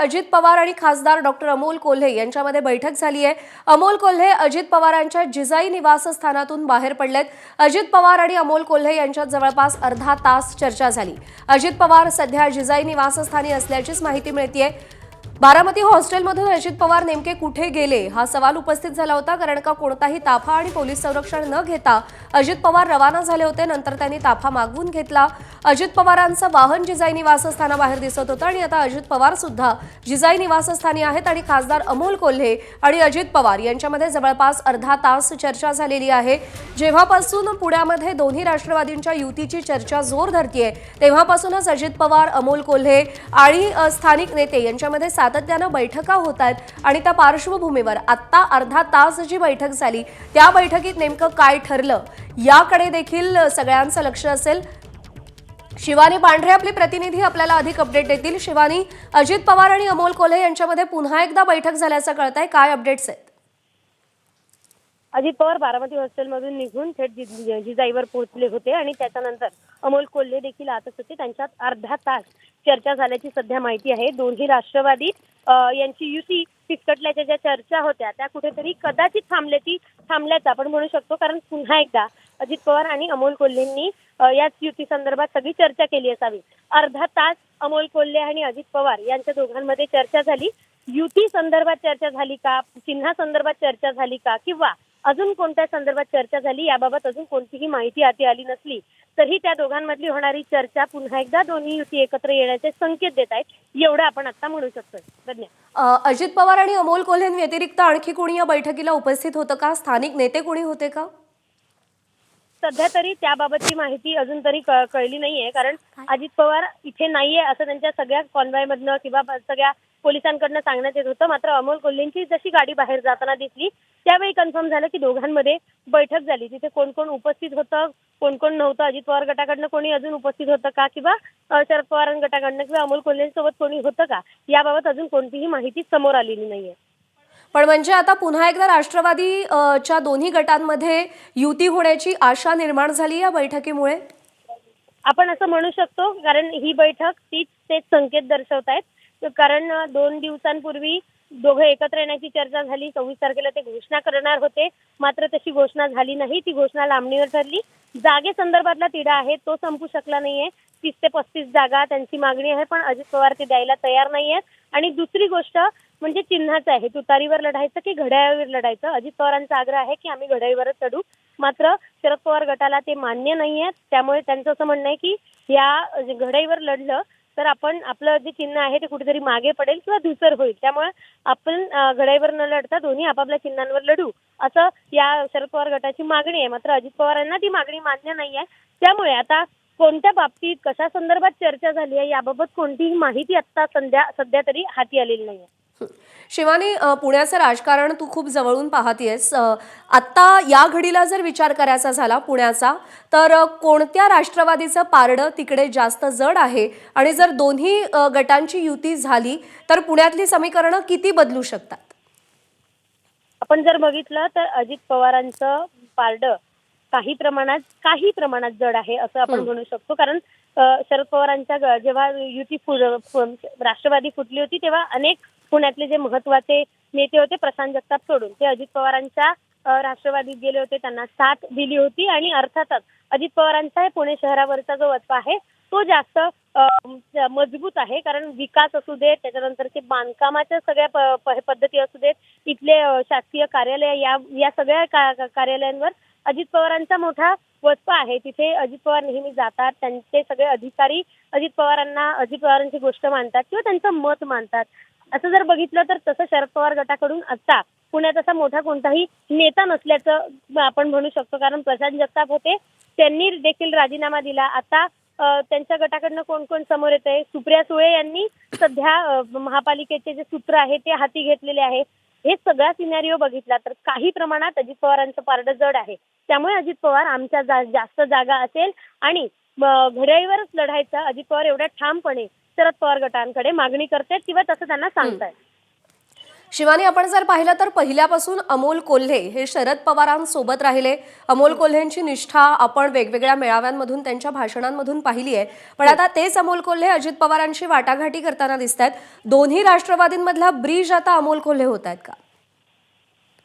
अजित पवार आणि खासदार डॉक्टर अमोल कोल्हे यांच्यामध्ये बैठक झाली आहे। अमोल कोल्हे अजित पवारांच्या जिजाई निवासस्थानातून बाहेर पडलेत। अजित पवार आणि अमोल कोल्हे यांच्यात जवळपास अर्धा तास चर्चा झाली। अजित पवार सध्या जिजाई निवासस्थानी असल्याचीच माहिती मिळतेय। बारामती हॉस्टेलमधून अजित पवार नेमके कुठे गेले हा सवाल उपस्थित झाला होता, कारण का कोणताही ताफा आणि पोलीस संरक्षण न घेता अजित पवार रवाना झाले होते। नंतर त्यांनी ताफा मागवून घेतला। अजित पवारांचं वाहन जिजाई निवासस्थानाबाहेर दिसत होतं आणि आता अजित पवार सुद्धा जिजाई निवासस्थानी आहेत आणि खासदार अमोल कोल्हे आणि अजित पवार यांच्यामध्ये जवळपास अर्धा तास चर्चा झालेली आहे। जेव्हापासून पुण्यामध्ये दोन्ही राष्ट्रवादींच्या युतीची चर्चा जोर धरतीये तेव्हापासूनच अजित पवार, अमोल कोल्हे आणि स्थानिक नेते यांच्यामध्ये सातत्याने बैठका होत आहेत आणि त्या पार्श्वभूमीवर आता अर्धा तास जी बैठक झाली त्या बैठकीत नेमकं काय ठरलं याकडे देखील सगळ्यांचं लक्ष असेल। शिवानी पांढरे आपले प्रतिनिधी आपल्याला अधिक अपडेट देतील। शिवानी, अजित पवार आणि अमोल कोल्हे यांच्यामध्ये पुन्हा एकदा बैठक झाल्याचं कळतंय, काय अपडेट्स आहेत? अजित पवार बारामती हॉस्टेलमधून निघून थेट जिजाईवर पोहोचले होते आणि त्याच्यानंतर अमोल कोल्हे देखील आतच होते। त्यांच्यात अर्धा तास चर्चा झाल्याची सध्या माहिती आहे। दोन्ही राष्ट्रवादी यांची युती फिसकटल्याच्या ज्या चर्चा होत्या त्या कुठेतरी कदाचित थांबल्याचं आपण म्हणू शकतो, कारण पुन्हा एकदा अजित पवार आणि अमोल कोल्हेंनी याच युती संदर्भात सगळी चर्चा केली असावी। अर्धा तास अमोल कोल्हे आणि अजित पवार यांच्या दोघांमध्ये चर्चा झाली। युती संदर्भात चर्चा झाली का, चिन्हा संदर्भात चर्चा झाली का, किंवा अजून कोणत्या संदर्भात चर्चा झाली याबाबत अजून कोणतीही माहिती हाती आली नसली तरी त्या दोघांमधली होणारी चर्चा पुन्हा एकदा दोन्ही युती एकत्र येण्याचे संकेत देत आहेत, एवढं आपण आता म्हणू शकतो। धन्यवाद। अजित पवार आणि अमोल कोल्हेंव्यतिरिक्त आणखी कोणी या बैठकीला उपस्थित होतं का? स्थानिक नेते कोणी होते का? सध्या तरी त्याबाबतची माहिती अजून तरी कळली नाहीये, कारण अजित पवार इथे नाहीये असं त्यांच्या सगळ्या कॉन्व्हॉयमधनं किंवा सगळ्या पोलिसांकडनं सांगण्यात येत होतं। मात्र अमोल कोल्हेंची जशी गाडी बाहेर जाताना दिसली त्यावेळी कन्फर्म झालं की दोघांमध्ये बैठक झाली। तिथे कोण कोण उपस्थित होतं, कोण कोण नव्हतं, अजित पवार गटाकडनं कोणी अजून उपस्थित होतं का, किंवा शरद पवार गटाकडनं किंवा अमोल कोल्हेंसोबत कोणी होतं का, याबाबत अजून कोणतीही माहिती समोर आलेली नाहीये। पण म्हणजे आता पुन्हा एकदा राष्ट्रवादीच्या दोन्ही गटांमध्ये युती होण्याची आशा निर्माण झाली या बैठकीमुळे? आपण असं म्हणू शकतो, कारण ही बैठक तेच संकेत दर्शवतायत। कारण 2 दिवसांपूर्वी दोघं एकत्र येण्याची चर्चा झाली। 24 तारखेला ते घोषणा करणार होते, मात्र तशी घोषणा झाली नाही। ती घोषणा लांबणीवर ठरली। जागेसंदर्भातला तिढा आहे तो संपू शकला नाहीये। 30 ते 35 जागा त्यांची मागणी आहे, पण अजित पवार ती द्यायला तयार नाहीयेत। आणि दुसरी गोष्ट म्हणजे चिन्हाचं आहे, तुतारीवर लढायचं की घड्याळावर लढायचं। अजित पवारांचा आग्रह आहे की आम्ही घड्याळीवरच लढू, मात्र शरद पवार गटाला ते मान्य नाहीये। त्यामुळे त्यांचं असं म्हणणं आहे की या घड्याळीवर लढलं तर आपण आपलं जे चिन्ह आहे ते कुठेतरी मागे पडेल किंवा धुसर होईल। त्यामुळे आपण घड्याळीवर न लढता दोन्ही आपापल्या चिन्हांवर लढू, असं या शरद पवार गटाची मागणी आहे। मात्र अजित पवारांना ती मागणी मान्य नाही आहे। त्यामुळे आता कोणत्या बाबतीत कशा संदर्भात चर्चा झाली आहे याबाबत कोणतीही माहिती आता सध्या तरी हाती आलेली नाही आहे। शिवानी, पुण्याचं राजकारण तू खूप जवळून पाहतेस। आता या घडीला जर विचार करायचा झाला पुण्याचा, तर कोणत्या राष्ट्रवादीचं पारडं तिकडे जास्त जड आहे? आणि जर दोन्ही गटांची युती झाली तर पुण्यातली समीकरणं किती बदलू शकतात? आपण जर बघितलं तर अजित पवारांचं पारडं काही प्रमाणात जड आहे असं आपण म्हणू शकतो। कारण शरद पवारांच्या जेव्हा युती राष्ट्रवादी फुटली होती तेव्हा अनेक पुण्यातले जे महत्वाचे नेते होते, प्रशांत जगताप सोडून, ते अजित पवारांच्या राष्ट्रवादीत गेले होते, त्यांना साथ दिली होती। आणि अर्थातच अजित पवारांचा पुणे शहरावरचा जो वचपा आहे तो जास्त मजबूत आहे। कारण विकास असू देत, त्याच्यानंतरचे बांधकामाच्या सगळ्या पद्धती असू देत, इथले शासकीय कार्यालय या सगळ्या कार्यालयांवर अजित पवारांचा मोठा वचपा आहे। तिथे अजित पवार नेहमी जातात, त्यांचे सगळे अधिकारी अजित पवारांची गोष्ट मानतात किंवा त्यांचं मत मानतात। असं जर बघितलं तर तसं शरद पवार गटाकडून आता पुण्यात असा मोठा कोणताही नेता नसल्याचं आपण म्हणू शकतो। कारण प्रशांत जगताप होते, त्यांनी देखील राजीनामा दिला। आता त्यांच्या गटाकडनं कोण कोण समोर येतंय? सुप्रिया सुळे यांनी सध्या महापालिकेचे जे सूत्र आहे ते हाती घेतलेले आहे। हे सगळा सिनेरिओ बघितला तर काही प्रमाणात अजित पवारांचं पारडं जड आहे। त्यामुळे अजित पवार आमच्या जास्त जागा असेल आणि घड्याळीवरच लढायचं, अजित पवार एवढ्या ठामपणे शरद पवार गटांकडे मागणी करतात किंवा तसं त्यांना सांगतायत। शिवानी, आपण जर पाहिलं तर पहिल्यापासून अमोल कोल्हे हे शरद पवारांसोबत राहिले. अमोल कोल्हेंची निष्ठा आपण वेगवेगळ्या मेळाव्यांमधून त्यांच्या भाषणांमधून पाहिली आहे. पण आता तेच अमोल कोल्हे अजित पवारांशी वाटाघाटी करताना दिसत आहेत. दोन्ही राष्ट्रवादींमधला ब्रिज आता अमोल कोल्हे होत आहेत का?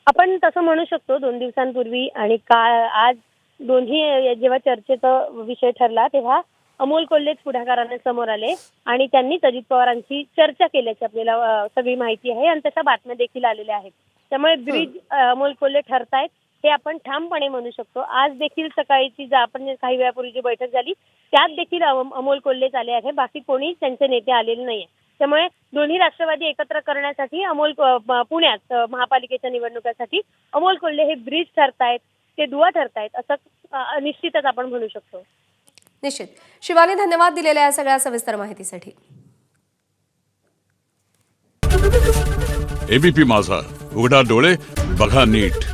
आपण तसं म्हणू शकतो. 2 दिवसांपूर्वी आणि आज दोन्ही जेव्हा चर्चेचा विषय ठरला तेव्हा अमोल कोल्हेच पुढाकाराने समोर आले आणि त्यांनीच अजित पवारांची चर्चा केल्याची आपल्याला सगळी माहिती आहे आणि तशा बातम्या देखील आलेल्या आहेत. त्यामुळे ब्रिज अमोल कोल्हे ठरतायत हे आपण ठामपणे म्हणू शकतो. आज देखील सकाळीची आपण काही वेळापूर्वी जी बैठक झाली त्यात देखील अमोल कोल्हेच आले आहे. बाकी कोणी त्यांचे नेते आलेले नाहीये. त्यामुळे दोन्ही राष्ट्रवादी एकत्र करण्यासाठी पुण्यात महापालिकेच्या निवडणुकासाठी अमोल कोल्हे हे ब्रिज ठरतायत, ते दुवा ठरतायत असं निश्चितच आपण म्हणू शकतो. निश्चित. शिवानी, धन्यवाद दिलेल्या या सगळ्या सविस्तर माहितीसाठी. एबीपी माझा, उघडा डोळे बघा नीट.